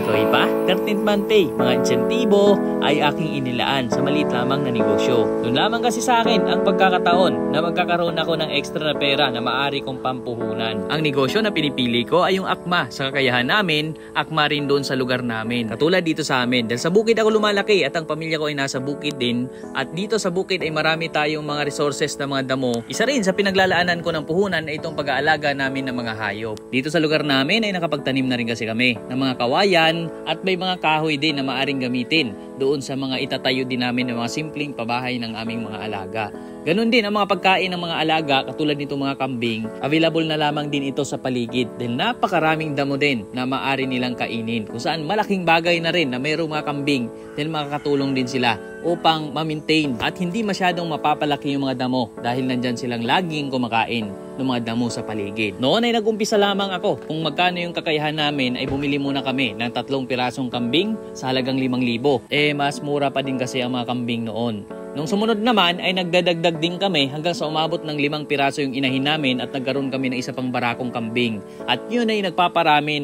Toy pa, 13th pay, mga insentibo ay aking inilaan sa maliit lamang na negosyo. Doon lamang kasi sa akin ang pagkakataon na magkakaroon ako ng extra na pera na maaari kong pampuhunan. Ang negosyo na pinipili ko ay yung akma sa kakayahan namin, akma rin doon sa lugar namin. Katulad dito sa amin, dahil sa bukid ako lumalaki at ang pamilya ko ay nasa bukid din, at dito sa bukid ay marami tayong mga resources na mga damo. Isa rin sa pinaglalaanan ko ng puhunan ay itong pag-aalaga namin ng mga hayop. Dito sa lugar namin ay nakapagtanim na rin kasi kami ng mga kawayan at may mga kahoy din na maaring gamitin doon sa mga itatayo din namin ng mga simpleng pabahay ng aming mga alaga. Ganon din ang mga pagkain ng mga alaga katulad nito mga kambing, available na lamang din ito sa paligid dahil napakaraming damo din na maaari nilang kainin, kung saan malaking bagay na rin na mayroong mga kambing dahil makakatulong din sila upang ma-maintain at hindi masyadong mapapalaki yung mga damo dahil nandyan silang laging kumakain ng mga damo sa paligid. Noon ay nag-umpisa lamang ako kung magkano yung kakayahan namin ay bumili muna kami ng 3 pirasong kambing sa halagang 5,000. Mas mura pa din kasi ang mga kambing noon. Nung sumunod naman ay nagdadagdag din kami hanggang sa umabot ng 5 piraso yung inahin namin at nagkaroon kami ng isa pang barakong kambing. At yun ay nagpaparami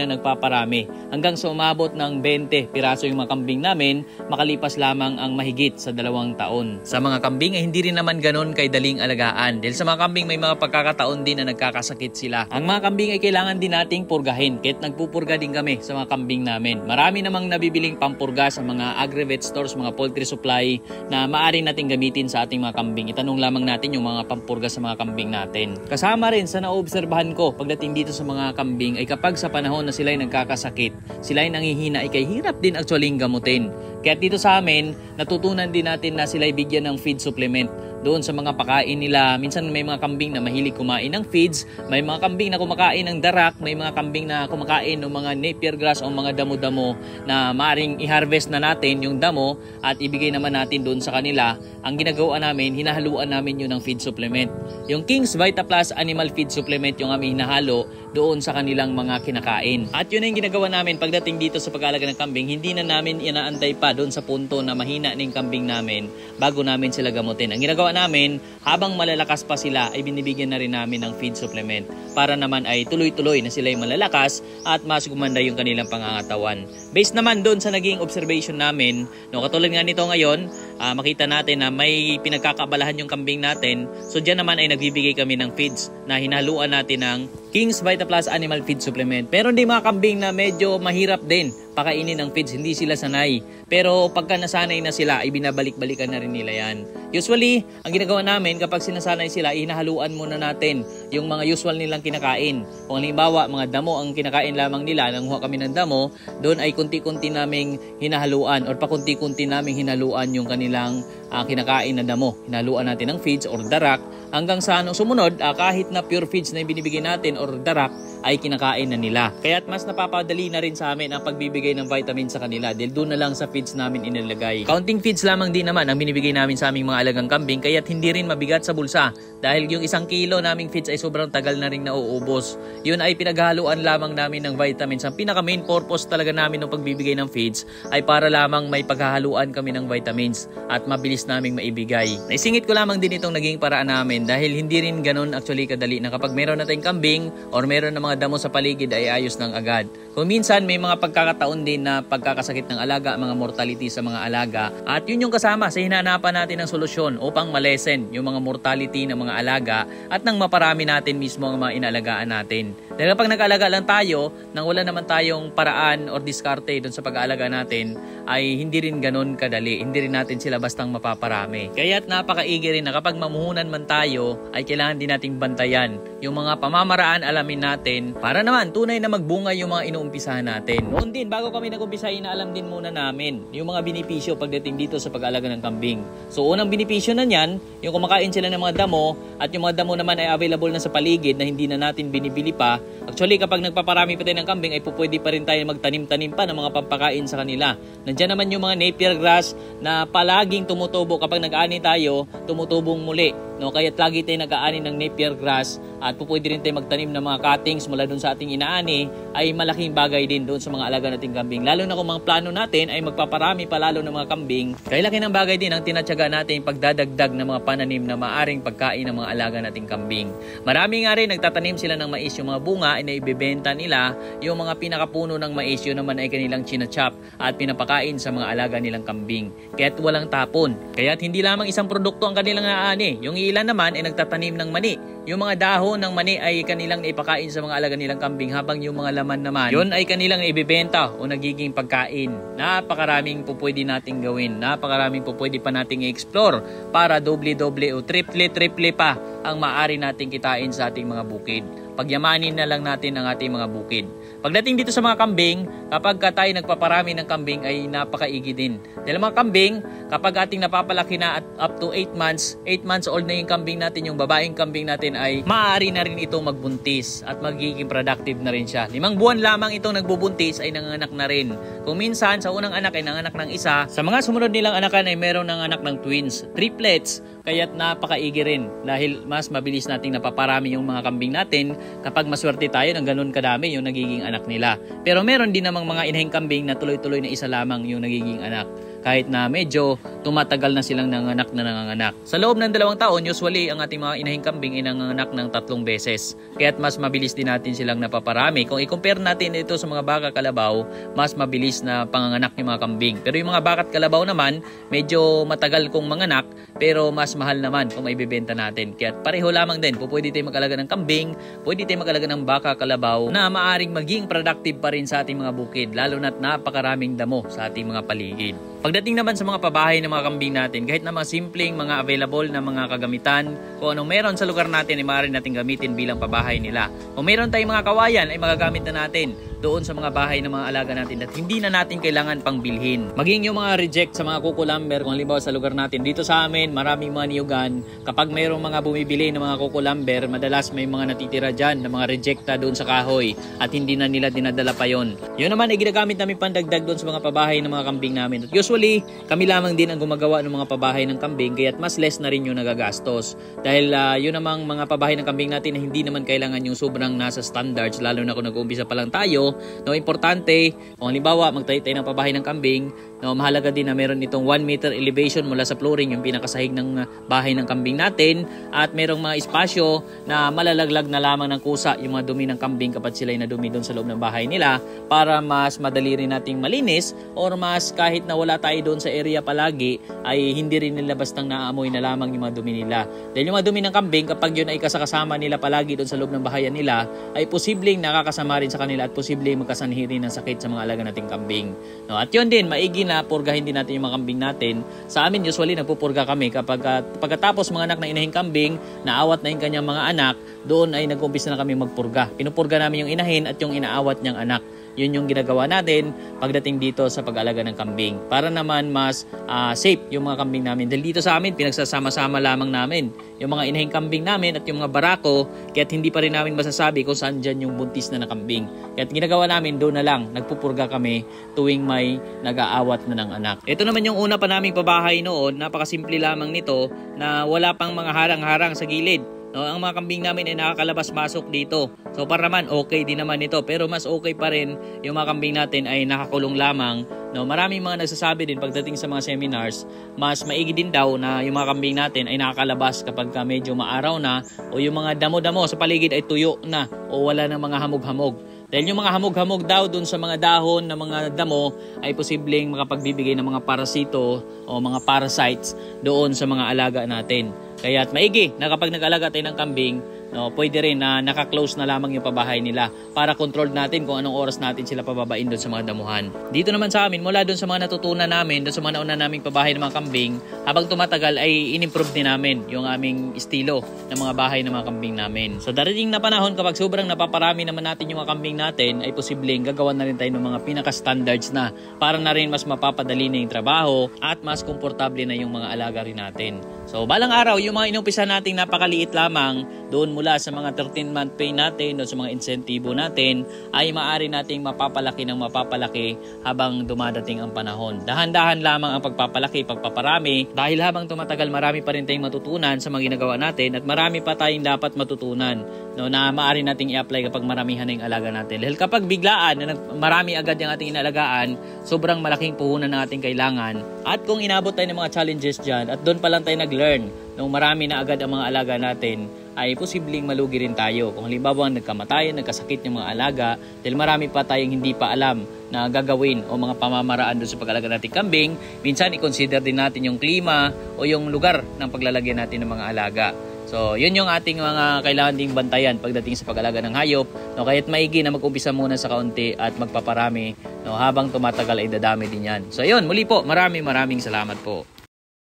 hanggang sa umabot ng 20 piraso yung mga kambing namin makalipas lamang ang mahigit sa 2 taon. Sa mga kambing ay hindi rin naman ganon kay daling alagaan dahil sa mga kambing may mga pagkakataon din na nagkakasakit sila. Ang mga kambing ay kailangan din nating purgahin kahit nagpupurga din kami sa mga kambing namin. Marami namang nabibiling pampurga sa mga agri-vet stores, mga poultry supply na maaari nating gamitin sa ating mga kambing. Itanong lamang natin yung mga pampurga sa mga kambing natin. Kasama rin sa naobserbahan ko pagdating dito sa mga kambing ay kapag sa panahon na sila ay nagkakasakit, sila ay nangihina ay kay hirap din actually gamutin. Kaya dito sa amin, natutunan din natin na sila ay bigyan ng feed supplement doon sa mga pakain nila. Minsan may mga kambing na mahilig kumain ng feeds, may mga kambing na kumakain ng darak, may mga kambing na kumakain ng mga napier grass o mga damo-damo na maaring i-harvest na natin yung damo at ibigay naman natin doon sa kanila. Ang ginagawa namin, hinahaluan namin yun ng feed supplement. Yung King's Vita Plus Animal Feed Supplement yung aming hinahalo doon sa kanilang mga kinakain. At yun yung ginagawa namin pagdating dito sa pag-aalaga ng kambing, hindi na namin inaantay pa doon sa punto na mahina ng kambing namin bago namin sila gamutin. Ang ginagawa namin, habang malalakas pa sila ay binibigyan na rin namin ng feed supplement para naman ay tuloy-tuloy na sila ay malalakas at mas gumanda yung kanilang pangangatawan. Based naman doon sa naging observation namin, katulad nga nito ngayon, makita natin na may pinagkakabalahan yung kambing natin. So dyan naman ay nagbibigay kami ng feeds na hinaluan natin ng King's Vita Plus Animal Feed Supplement. Pero hindi mga kambing na medyo mahirap din pakainin ng feeds, hindi sila sanay. Pero pagka nasanay na sila, ay binabalik-balikan na rin nila yan. Usually, ang ginagawa namin kapag sinasanay sila, hinahaluan muna natin yung mga usual nilang kinakain. Kung halimbawa, mga damo ang kinakain lamang nila, nanguha kami ng damo, doon ay kunti-kunti naming hinahaluan or pakunti-kunti naming hinaluan yung kanilang kinakain na damo. Hinaluan natin ng feeds or darak hanggang sa sumunod, kahit na pure feeds na binibigay natin or darak, ay kinakain na nila. Kaya't mas napapadali na rin sa amin ang pagbibigay ng vitamin sa kanila dahil doon na lang sa feeds namin inilagay. Counting feeds lamang din naman ang binibigay namin sa aming mga alagang kambing, kaya't hindi rin mabigat sa bulsa dahil yung 1 kilo naming feeds ay sobrang tagal na rin nauubos. Yun ay pinaghaluan lamang namin ng vitamins. Ang pinaka main purpose talaga namin ng pagbibigay ng feeds ay para lamang may paghahaluan kami ng vitamins at mabilis naming maibigay. Naisingit ko lamang din itong naging paraan namin dahil hindi rin ganun actually kadali na kapag meron na tayong kambing or meron na mga damo sa paligid ay ayos ng agad. Kung minsan may mga pagkakataon din na pagkakasakit ng alaga, mga mortality sa mga alaga, at yun yung kasama sa hinahanapan natin ng solusyon upang malesen yung mga mortality ng mga alaga at nang maparami natin mismo ang mga inaalagaan natin. Dahil kapag nag-alaga lang tayo nang wala naman tayong paraan or diskarte doon sa pag-aalaga natin ay hindi rin ganun kadali, hindi rin natin sila bastang mapaparami. Kaya't napakaigi rin na kapag mamuhunan man tayo ay kailangan din nating bantayan yung mga pamamaraan, alamin natin para naman tunay na magbunga yung mga inuumpisahan natin. Noon din, bago kami nag-umpisa, inaalam din muna namin yung mga benepisyo pagdating dito sa pag-alaga ng kambing. So unang benepisyo na niyan, yung kumakain sila ng mga damo at yung mga damo naman ay available na sa paligid na hindi na natin binibili pa. Actually, kapag nagpaparami pa tayo ng kambing ay pwede pa rin tayo magtanim-tanim pa ng mga pampakain sa kanila. Nandiyan naman yung mga napier grass na palaging tumutubo kapag nag-ani tayo, tumutubong muli. no? Kaya lagi tayo nag-aani ng napier grass at pwede rin tayo magtanim ng mga cuttings mula doon sa ating inaani, ay malaking bagay din doon sa mga alaga nating kambing. Lalo na kung mga plano natin ay magpaparami pa lalo ng mga kambing, kaya laki ng bagay din ang tinatyaga natin pagdadagdag ng mga pananim na maaring pagkain ng mga alaga nating kambing. Marami nga rin nagtatanim sila ng mais, yung mga bunga ay naibebenta nila, yung mga pinakapuno ng mais yun naman ay kanilang chinachop at pinapakain sa mga alaga nilang kambing. Kaya't walang tapon. Kaya't hindi lamang isang produkto ang kanilang naani. Yung ilan naman ay nagtatanim ng mani. Yung mga dahon ng mani ay kanilang ipakain sa mga alaga nilang kambing, habang yung mga laman naman, yun ay kanilang ibebenta o nagiging pagkain. Napakaraming po pwede nating gawin. Napakaraming po pwede pa nating i-explore para doble-doble o triple pa ang maaari nating kitain sa ating mga bukid. Pagyamanin na lang natin ang ating mga bukid. Pagdating dito sa mga kambing, kapag tayo nagpaparami ng kambing ay napakaigi din. Dahil mga kambing, kapag ating napapalaki na at up to 8 months old na yung kambing natin, yung babaeng kambing natin, ay maaari na rin ito magbuntis at magiging productive na rin siya. 5 buwan lamang itong nagbubuntis ay nanganak na rin. Kung minsan sa unang anak ay nanganak ng isa, sa mga sumunod nilang anakan ay meron ng anak ng twins, triplets. Kaya't napakaigi rin dahil mas mabilis nating napaparami yung mga kambing natin kapag maswerte tayo ng ganun kadami yung nagiging anak nila. Pero meron din namang mga inahing kambing na tuloy-tuloy na isa lamang yung nagiging anak, kahit na medyo tumatagal na silang nanganak. Sa loob ng 2 taon, usually ang ating mga inahing kambing ay nanganak ng 3 beses. Kaya't mas mabilis din natin silang napaparami. Kung i-compare natin ito sa mga baka kalabaw, mas mabilis na panganganak yung mga kambing. Pero yung mga baka at kalabaw naman, medyo matagal kong manganak, pero mas mahal naman kung maibibenta natin. Kaya't pareho lamang din. Pwede tayo mag-alaga ng kambing, pwede tayo mag-alaga ng baka kalabaw na maaring maging productive pa rin sa ating mga bukid, lalo na't napakaraming damo sa ating mga paligid. Pagdating naman sa mga pabahay ng mga kambing natin, kahit na mga simpleng mga available na mga kagamitan, kung anong meron sa lugar natin ay maaari natin gamitin bilang pabahay nila. Kung meron tayong mga kawayan ay magagamit na natin doon sa mga bahay ng mga alaga natin at hindi na natin kailangan pang bilhin. Maging yung mga reject sa mga kuko lumber, kung halimbawa sa lugar natin, dito sa amin maraming mga niyugan, kapag mayroong mga bumibili ng mga kuko lumber, madalas may mga natitira dyan na mga rejecta doon sa kahoy at hindi na nila dinadala pa yon. Yun naman ay ginagamit namin pandagdag doon sa mga pabahay ng mga kambing namin. At usually, kami lamang din ang gumagawa ng mga pabahay ng kambing, kaya't mas less na rin yung nagagastos. Dahil yun namang mga pabahay ng kambing natin na hindi naman kailangan yung sobrang nasa standards, lalo na kung nag-uumpisa pa lang tayo. No, importante, kung halimbawa magtayo tayo ng pabahay ng kambing, no, mahalaga din na meron itong 1 meter elevation mula sa flooring, yung pinakasahig ng bahay ng kambing natin, at merong mga espasyo na malalaglag na lamang ng kusa yung mga dumi ng kambing kapag sila'y nadumi doon sa loob ng bahay nila, para mas madali rin nating malinis, or mas kahit na wala tayo doon sa area palagi ay hindi rin nila bastang naaamoy na lamang yung mga dumi nila. Dahil yung mga dumi ng kambing, kapag yun ay kasakasama nila palagi doon sa loob ng bahayan nila, ay posibleng nakakasama rin sa kanila at posibleng magkasanhi rin ng sakit sa mga alaga nating kambing. No, at yun din, maigi na purgahin din natin yung mga kambing natin. Sa amin usually nagpupurga kami kapag pagkatapos mga anak na inahing kambing, naawat na yung kanyang mga anak, doon ay nag-umpisa na kami magpurga. Pinupurga namin yung inahin at yung inaawat niyang anak. Yun yung ginagawa natin pagdating dito sa pag-alaga ng kambing, para naman mas safe yung mga kambing namin. Dahil dito sa amin, pinagsasama-sama lamang namin yung mga inahing kambing namin at yung mga barako, kaya't hindi pa rin namin masasabi kung saan dyan yung buntis na kambing. Kaya't ginagawa namin, doon na lang, nagpupurga kami tuwing may nag-aawat na ng anak. Ito naman yung una pa naming pabahay noon, napakasimple lamang nito na wala pang mga harang-harang sa gilid. No, ang mga kambing namin ay nakakalabas-masok dito. So para naman okay din naman ito, pero mas okay pa rin yung mga kambing natin ay nakakulong lamang. No, maraming mga nagsasabi din pagdating sa mga seminars, mas maigi din daw na yung mga kambing natin ay nakakalabas kapag medyo maaraw na, o yung mga damo-damo sa paligid ay tuyo na o wala ng mga hamog-hamog. Dahil yung mga hamog-hamog daw dun sa mga dahon ng mga damo ay posibleng makapagbibigay ng mga parasito o mga parasites doon sa mga alaga natin. Kaya't maigi na kapag nag-alaga tayo ng kambing, no, pwede rin na naka-close na lamang yung pabahay nila para control natin kung anong oras natin sila pababain doon sa mga damuhan. Dito naman sa amin, mula doon sa mga natutunan namin, doon sa mga nauna naming pabahay ng mga kambing, habang tumatagal ay in-improve din namin yung aming estilo ng mga bahay ng mga kambing namin. So darating na panahon, kapag sobrang napaparami naman natin yung mga kambing natin, ay posibleng gagawan na rin tayo ng mga pinaka-standards na para na rin mas mapapadali na yung trabaho at mas komportable na yung mga alaga rin natin. So balang araw, yung mga inumpisa nating napakaliit lamang, doon mula sa mga 13-month pay natin o sa mga insentibo natin ay maaari nating mapapalaki ng mapapalaki habang dumadating ang panahon. Dahan-dahan lamang ang pagpapalaki, pagpaparami dahil habang tumatagal marami pa rin tayong matutunan sa mga ginagawa natin at marami pa tayong dapat matutunan, no, na maaari nating i-apply kapag maramihan na yung alaga natin. Dahil kapag biglaan na marami agad yung ating inalagaan, sobrang malaking puhunan na ating kailangan. At kung inabot tayo ng mga challenges dyan at doon pa lang tayo nag-learn nung marami na agad ang mga alaga natin, ay posibleng malugi rin tayo. Kung halimbawa nagkamatayan, nagkasakit yung mga alaga dahil marami pa tayong hindi pa alam na gagawin o mga pamamaraan doon sa pag-alaga natin kambing, minsan i-consider din natin yung klima o yung lugar ng paglalagyan natin ng mga alaga. So, yun yung ating mga kailangan ding bantayan pagdating sa pag-alaga ng hayop. No, kaya't maigi na mag-umpisa muna sa kaunti at magpaparami. No, habang tumatagal ay dadami din yan. So, yun, muli po, maraming salamat po.